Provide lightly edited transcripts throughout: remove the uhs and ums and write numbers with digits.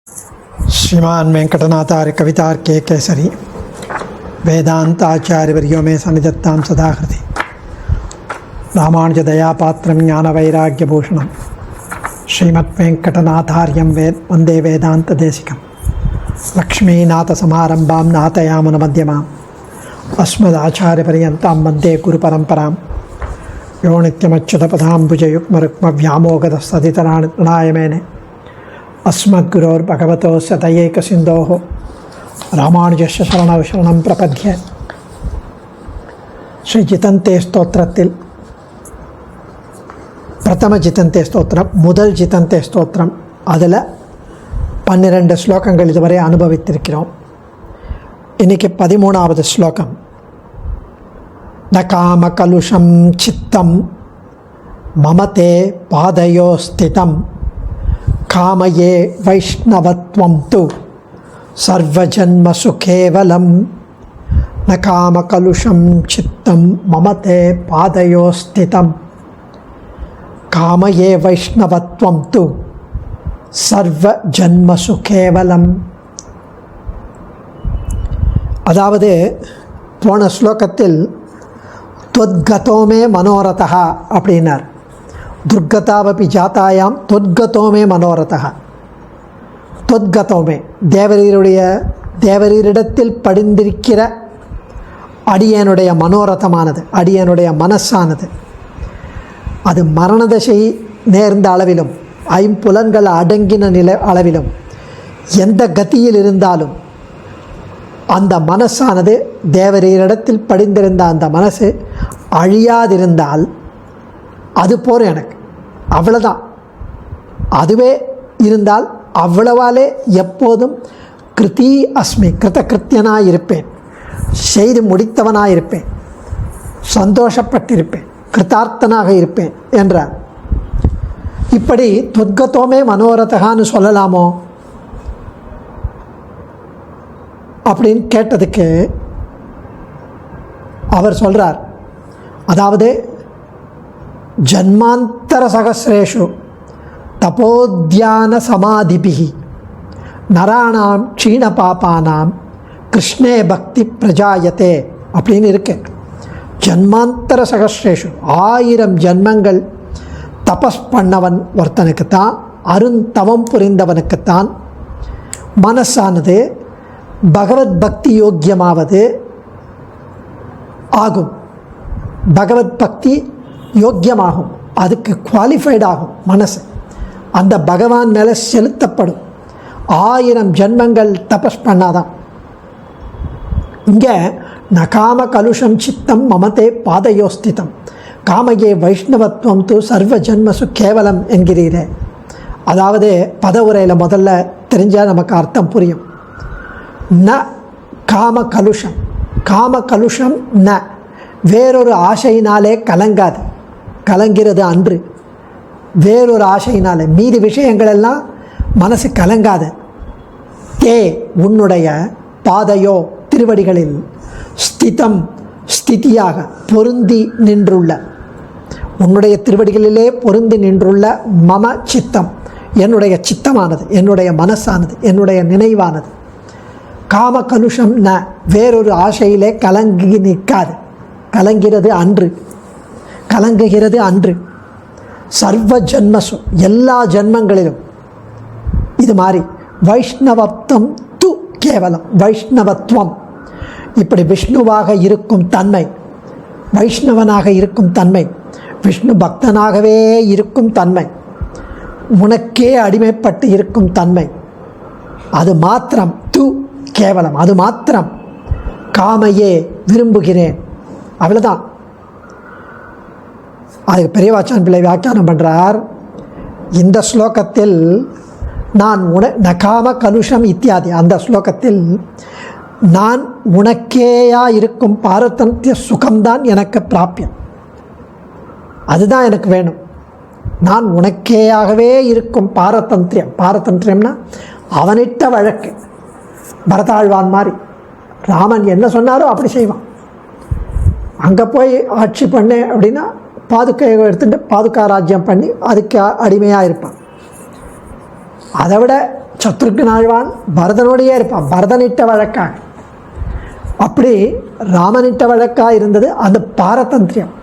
श्रीमान वेंकटनाथार्य कवितार्के केसरी वेदांताचार्यवर्यो मे सन्निधत्तां सदा हृदि रामानुजदयापात्रं ज्ञानवैराग्यभूषणं श्रीमद्वेंकटनाथार्यं वन्दे वेदान्तदेशिकं लक्ष्मीनाथसमारम्भां नाथयामुनमध्यमाम् अस्मदाचार्यपर्यन्तां वन्दे गुरुपरम्परां यो नित्यमच्युतपदाम्बुजयुग्मरुक्मव्यामोगतस्तदितराणि मेने अस्मद्गुरोर्भगवतोस्य दयैकसिन्धोः रामानुजस्य शरणौ शरणं प्रपद्ये. ஸ்ரீ ஜிதந்தே ஸ்தோத்திரத்தில் பிரதம ஜிதந்தே ஸ்தோத்திரம், முதல் ஜிதந்தே ஸ்தோத்திரம். அதில் 12 ஸ்லோகங்கள் இதுவரை அனுபவித்திருக்கிறோம். இன்றைக்கி 13வது ஸ்லோகம். ந காம கலுஷம் சித்தம் மமதே பாதயோ ஸ்திதம் காமயே வைஷ்ணவத்வம் து சர்வஜன்மசு கேவலம். ந காம கலுஷம் சித்தம் மமதே பாதயோ ஸ்திதம் காமயே வைஷ்ணவத்வம் து சர்வஜன்மசு கேவலம். அதாவது போன ஸ்லோகத்தில் தொத்கதோமே மனோரதா அப்படின்னார். துர்கதாவபி ஜாத்தாயாம் தொத்கதோமே மனோரதா. தொத்கதோமே தேவரீரிடத்தில் படிந்திருக்கிற அடியனுடைய மனோரதமானது, அடியனுடைய மனசானது, அது மரணதசை நேர்ந்த அளவிலும் ஐம்புலன்கள் அடங்கின அளவிலும் எந்த கதியில் இருந்தாலும் அந்த மனசானது தேவரீரிடத்தில் படிந்திருந்த அந்த மனசு அழியாதிருந்தால் அது போர் எனக்கு, அவ்வளோதான். அதுவே இருந்தால் அவ்வளவாலே எப்போதும் கிருதி அஸ்மி, கிருத்தகிருத்தியனாக இருப்பேன், செய்து முடித்தவனாக இருப்பேன், சந்தோஷப்பட்டிருப்பேன், கிருத்தார்த்தனாக இருப்பேன் என்றார். இப்படி துத்கதோமே மனோரதகான்னு சொல்லலாமோ அப்படின்னு கேட்டதுக்கு அவர் சொல்கிறார், அதாவது ஜன்மாந்தர சகசிரேஷு தபோத்யான சமாதிபிஹி நராணாம் க்ஷீண பாபானாம் கிருஷ்ணே பக்தி பிரஜாயத்தே அப்படின்னு இருக்கு. ஜன்மாந்தர சகசிரேஷு 1000 ஜன்மங்கள் தபஸ் பண்ணவன் ஒருத்தனுக்குத்தான், அருந்தவம் புரிந்தவனுக்குத்தான் மனசானது பகவத் பக்தி யோக்கியமாவது ஆகும், பகவத் பக்தி யோக்கியமாகும், அதுக்கு குவாலிஃபைட் ஆகும் மனசு, அந்த பகவான் மேலே செலுத்தப்படும். 1000 ஜன்மங்கள் தபஸ் பண்ணாதான். இங்கே நகாம கலுஷம் சித்தம் மமதே பாதயோஸ்திதம் காமையே வைஷ்ணவத்வம் து சர்வ ஜன்மசு கேவலம் என்கிறீரே. அதாவது பதவுரையில் முதல்ல தெரிஞ்சால் நமக்கு அர்த்தம் புரியும். ந காம கலுஷம், காம கலுஷம் ந, வேறொரு ஆசையினாலே கலங்காது, கலங்கிறது அன்று. வேறொரு ஆசையினாலே மீதி விஷயங்களெல்லாம் மனசு கலங்காத. தே உன்னுடைய பாதையோ திருவடிகளில் ஸ்திதம் ஸ்திதியாக பொருந்தி நின்றுள்ள, உன்னுடைய திருவடிகளிலே பொருந்தி நின்றுள்ள மம சித்தம், என்னுடைய சித்தமானது, என்னுடைய மனசானது, என்னுடைய நினைவானது. காம கலுஷம் ந, வேறொரு ஆசையிலே கலங்கி நிற்காது, கலங்கிறது அன்று, கலங்குகிறது அன்று. சர்வ ஜன்மசு, எல்லா ஜன்மங்களிலும் இது மாதிரி. வைஷ்ணவத்வம் து கேவலம், வைஷ்ணவத்வம் இப்படி விஷ்ணுவாக இருக்கும் தன்மை, வைஷ்ணவனாக இருக்கும் தன்மை, விஷ்ணு பக்தனாகவே இருக்கும் தன்மை, உனக்கே அடிமைப்பட்டு இருக்கும் தன்மை, அது மாத்திரம் து கேவலம், அது மாத்திரம் காமையே விரும்புகிறேன், அவ்வளோதான். அதுக்கு பெரியவாச்சான் பிள்ளை வியாக்கியானம் பண்ணுறார். இந்த ஸ்லோகத்தில் நான் நகாம கலுஷம் இத்தியாதி, அந்த ஸ்லோகத்தில் நான் உனக்கேயா இருக்கும் பாரதந்திய சுகம்தான் எனக்கு பிராப்பியம், அதுதான் எனக்கு வேணும். நான் உனக்கேயாகவே இருக்கும் பாரதந்திரியம், பாரதந்திரியம்னா அவனிட்ட வழக்கு, பரதாழ்வான் மாதிரி ராமன் என்ன சொன்னாரோ அப்படி செய்வான். அங்கே போய் ஆட்சி பண்ணு அப்படின்னா பாதுகையை எடுத்துட்டு பாதுகா ராஜ்யம் பண்ணி அதுக்கு அடிமையாக இருப்பான். அதை விட சத்ருக்ன ஆழ்வான் பரதனோடையே இருப்பான், பரதனிட்ட வழக்காக. அப்படி ராமனிட்ட வழக்காக இருந்தது அந்த பாரதந்திரியம்.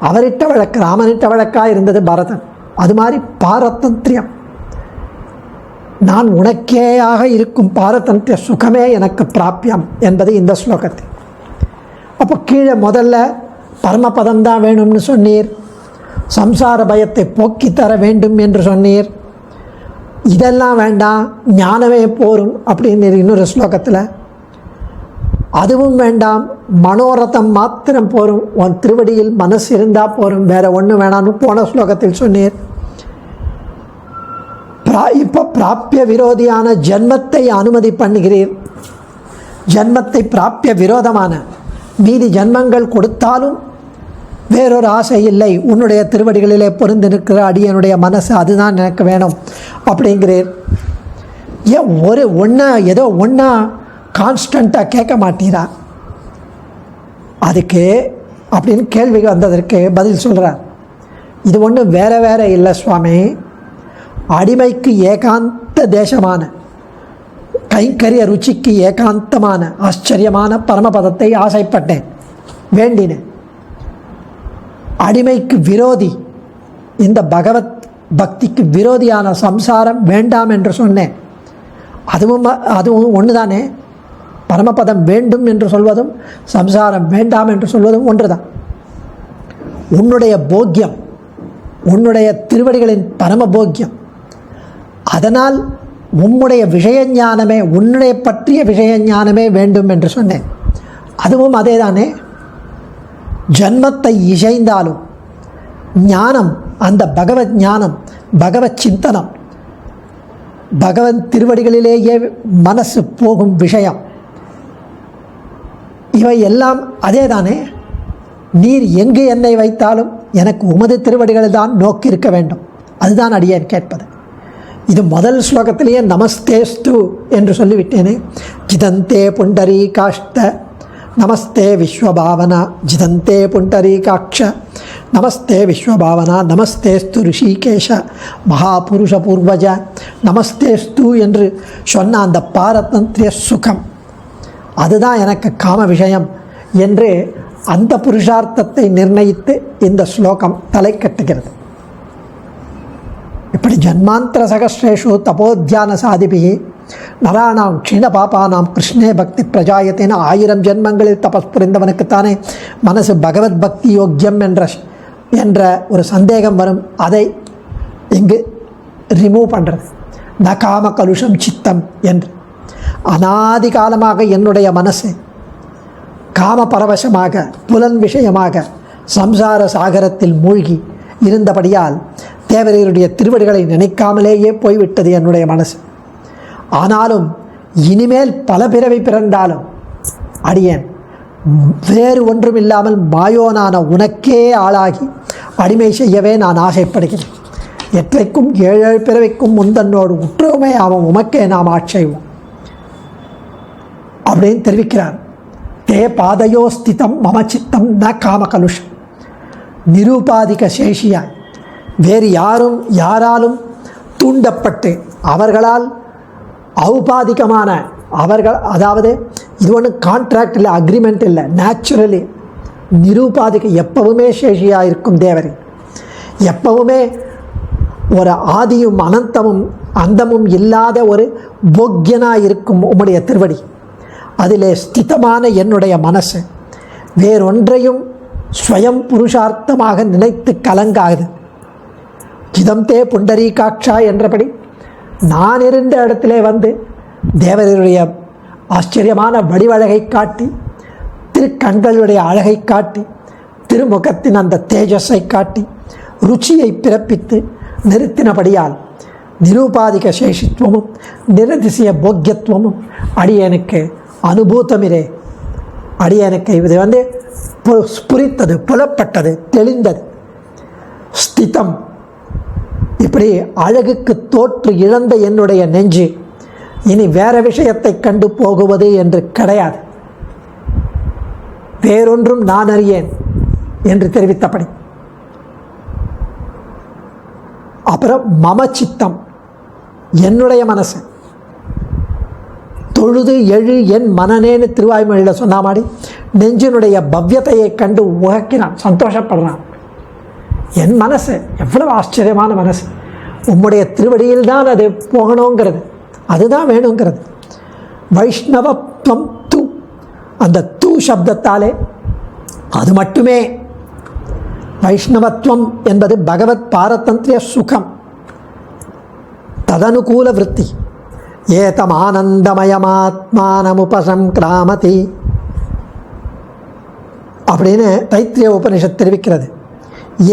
அவரிட்ட வழக்கு ராமனிட்ட வழக்காக இருந்தது பரதன். அது மாதிரி பாரதந்திரியம், நான் உனக்கேயாக இருக்கும் பாரதந்திரிய சுகமே எனக்கு பிராப்பியம் என்பது இந்த ஸ்லோகத்தில். அப்போ கீழே முதல்ல பரமபதம் தான் வேணும்னு சொன்னீர், சம்சார பயத்தை போக்கி தர வேண்டும் என்று சொன்னீர், இதெல்லாம் வேண்டாம் ஞானமே போரும் அப்படின்னு இன்னொரு ஸ்லோகத்தில், அதுவும் வேண்டாம் மனோரதம் மாத்திரம் போரும், உன் திருவடியில் மனசு இருந்தால் போரும், வேறு ஒன்று வேணான்னு போன ஸ்லோகத்தில் சொன்னீர். இப்போ பிராப்பிய விரோதியான ஜென்மத்தை அனுமதி பண்ணுகிறீர். ஜென்மத்தை பிராப்பிய விரோதமான மீதி ஜென்மங்கள் கொடுத்தாலும் வேறொரு ஆசை இல்லை, உன்னுடைய திருவடிகளிலே பொருந்து நிற்கிற அடியனுடைய மனசு அதுதான் எனக்கு வேணும் அப்படிங்கிறீர். ஏன் ஏதோ ஒன்றா கான்ஸ்டண்ட்டாக கேட்க மாட்டீரா? அதுக்கு அப்படின்னு கேள்வி வந்ததற்கு பதில் சொல்கிறார். இது ஒன்றும் வேற இல்லை சுவாமி, அடிமைக்கு ஏகாந்த தேசமான கைங்கரிய ருச்சிக்கு ஏகாந்தமான ஆச்சரியமான பரமபதத்தை ஆசைப்பட்டேன், வேண்டினேன். அடிமைக்கு விரோதி, இந்த பகவத் பக்திக்கு விரோதியான சம்சாரம் வேண்டாம் என்று சொன்னேன். அதுவும் ஒன்று தானே, பரமபதம் வேண்டும் என்று சொல்வதும் சம்சாரம் வேண்டாம் என்று சொல்வதும் ஒன்று தான். உன்னுடைய போக்கியம், உன்னுடைய திருவடிகளின் பரம போக்கியம், அதனால் உம்முடைய விஷயஞானமே, உன்னுடைய பற்றிய விஷயஞானமே வேண்டும் என்று சொன்னேன். அதுவும் அதே தானே. ஜன்மத்தை இசைந்தாலும் ஞானம், அந்த பகவத் ஞானம், பகவத் சிந்தனம், பகவத் திருவடிகளிலேயே மனசு போகும் விஷயம், இவை எல்லாம் அதே தானே. நீர் எங்கு என்னை வைத்தாலும் எனக்கு உமது திருவடிகளை தான் நோக்கி இருக்க வேண்டும், அதுதான் அடியேன் கேட்பது. இது முதல் ஸ்லோகத்திலேயே நமஸ்தேஸ்து என்று சொல்லிவிட்டேனே. ஜிதந்தே புண்டரீகாஷ்ட நமஸ்தே விஸ்வபாவனா, ஜிதந்தே புண்டரீகாட்ச நமஸ்தே விஸ்வபாவனா, நமஸ்தேஸ்து ரிஷிகேஷ மகாபுருஷ பூர்வஜ, நமஸ்தேஸ்து என்று சொன்ன அந்த பாரதந்திரிய சுகம், அதுதான் எனக்கு காம விஷயம் என்று அந்த புருஷார்த்தத்தை நிர்ணயித்து இந்த ஸ்லோகம் தலை கட்டுகிறது. இப்படி ஜன்மாந்தர சகஸ்ரேஷு தபோத்தியான சாதிபிகி நராணாம் க்ஷீண பாபானாம் கிருஷ்ணே பக்தி பிரஜாயத்தின் 1000 ஜென்மங்களில் தபஸ் புரிந்தவனுக்குத்தானே மனசு பகவத் பக்தி யோக்கியம் என்ற ஒரு சந்தேகம் வரும். அதை இங்கு ரிமூவ் பண்ணுறது. ந காம கலுஷம் சித்தம் என்று அநாதி காலமாக என்னுடைய மனசு காம பரவசமாக புலன் விஷயமாக சம்சார சாகரத்தில் மூழ்கி இருந்தபடியால் தேவரையருடைய திருவடிகளை நினைக்காமலேயே போய்விட்டது என்னுடைய மனசு. ஆனாலும் இனிமேல் பல பிறவை பிறந்தாலும் அடியேன் வேறு ஒன்றும் இல்லாமல் மாயோனான உனக்கே ஆளாகி அடிமை செய்யவே நான் ஆசைப்படுகிறேன். எற்றைக்கும் 7 பிறவைக்கும் முந்தன்னோடு உற்றவுமே அவன் உமக்கே நாம் ஆட்சேவோம் அப்படின்னு தெரிவிக்கிறார். தே பாதையோ ஸ்திதம் மம சித்தம் ந காமகலுஷம். நிரூபாதிக சேஷியாய் வேறு யாராலும் தூண்டப்பட்டு அவர்களால் ஔபாதிகமான அதாவது இது ஒன்று கான்ட்ராக்ட் இல்லை, அக்ரிமெண்ட் இல்லை, நேச்சுரலி நிரூபாதிக எப்பவுமே சேஷியாக இருக்கும் தேவரே, எப்பவுமே ஒரு ஆதியும் அனந்தமும் அந்தமும் இல்லாத ஒரு போக்கியனாக இருக்கும் உம்முடைய திருவடி, அதிலே ஸ்திதமான என்னுடைய மனசு வேறொன்றையும் ஸ்வயம் புருஷார்த்தமாக நினைத்து கலங்காது. ஜிதந்தே புண்டரீகாட்சா என்றபடி நான் இருந்த இடத்திலே வந்து தேவருடைய ஆச்சரியமான வடிவழகை காட்டி, திருக்கண்களுடைய அழகை காட்டி, திருமுகத்தின் அந்த தேஜஸை காட்டி, ருச்சியை பிறப்பித்து நிறுத்தினபடியால் நிரூபாதிக சேஷித்துவமும் நிரதிசய போக்கியத்துவமும் அடியனுக்கு அனுபூத்தமிரே. அடியனுக்கு இது வந்து புரித்தது, புலப்பட்டது, தெளிந்தது. ஸ்திதம், இப்படி அழகுக்கு தோற்று இழந்த என்னுடைய நெஞ்சு இனி வேற விஷயத்தை கண்டு போகுவது என்று கிடையாது. வேறொன்றும் நான் அறியேன் என்று தெரிவித்தபடி, அப்புறம் மம சித்தம், என்னுடைய மனசு தொழுது எழு என் மனநேன்னு திருவாய்மொழியில் சொன்ன மாதிரி நெஞ்சினுடைய பவ்யத்தையை கண்டு உகக்கினான், சந்தோஷப்படுறான். என் மனசு எவ்வளவு ஆச்சரியமான மனசு, உம்முடைய திருவடியில் தான் அது போகணுங்கிறது, அதுதான் வேணுங்கிறது. வைஷ்ணவத்வம் தூ, அந்த தூ சப்தத்தாலே அது மட்டுமே. வைஷ்ணவத்வம் என்பது பகவத் பாரதந்திரிய சுகம், ததனுகூல விருத்தி. ஏதம் ஆனந்தமயமாத்மானமுபசங்கிராமதி அப்படின்னு தைத்திரிய உபனிஷத் தெரிவிக்கிறது.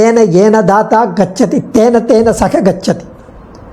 ஏன ஏன தாத்தா கச்சதி தேன தேன சக கச்சதி.